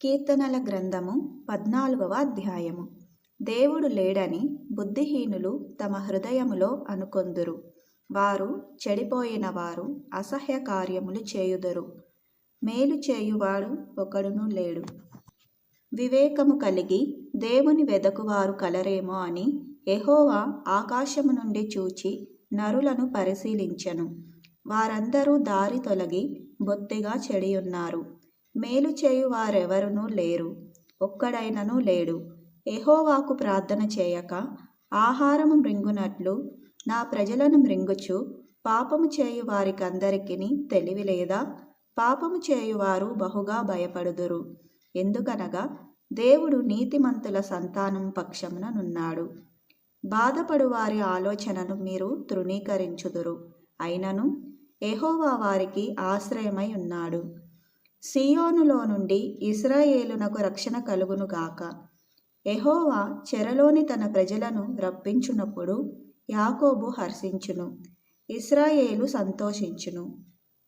కీర్తనల గ్రంథము 14వ అధ్యాయము. దేవుడు లేడని బుద్ధిహీనులు తమ హృదయములో అనుకొందురు. వారు చెడిపోయిన వారు అసహ్య కార్యములు చేయుదురు. మేలు చేయువాడు ఒకడును లేడు. వివేకము కలిగి దేవుని వెదకువారు కలరేమో అని యెహోవా ఆకాశము నుండి చూచి నరులను పరిశీలించెను. వారందరూ దారి తొలగి బొత్తిగా చెడియున్నారు. మేలు చేయువారెవరునూ లేరు, ఒక్కడైనను లేడు. యెహోవాకు ప్రార్థన చేయక ఆహారము మృంగునట్లు నా ప్రజలను మృంగుచు పాపము చేయు వారికందరికిని తెలివి లేదా? పాపము చేయువారు బహుగా భయపడుదురు. ఎందుకనగా దేవుడు నీతిమంతుల సంతానం పక్షమున నున్నాడు. బాధపడు వారి ఆలోచనను మీరు తృణీకరించుదురు. అయినను యెహోవా వారికి ఆశ్రయమై ఉన్నాడు. సీయోనులో నుండి ఇశ్రాయేలునకు రక్షణ కలుగునుగాక. యెహోవా చెరలోని తన ప్రజలను రప్పించునప్పుడు యాకోబు హర్షించును, ఇశ్రాయేలు సంతోషించును.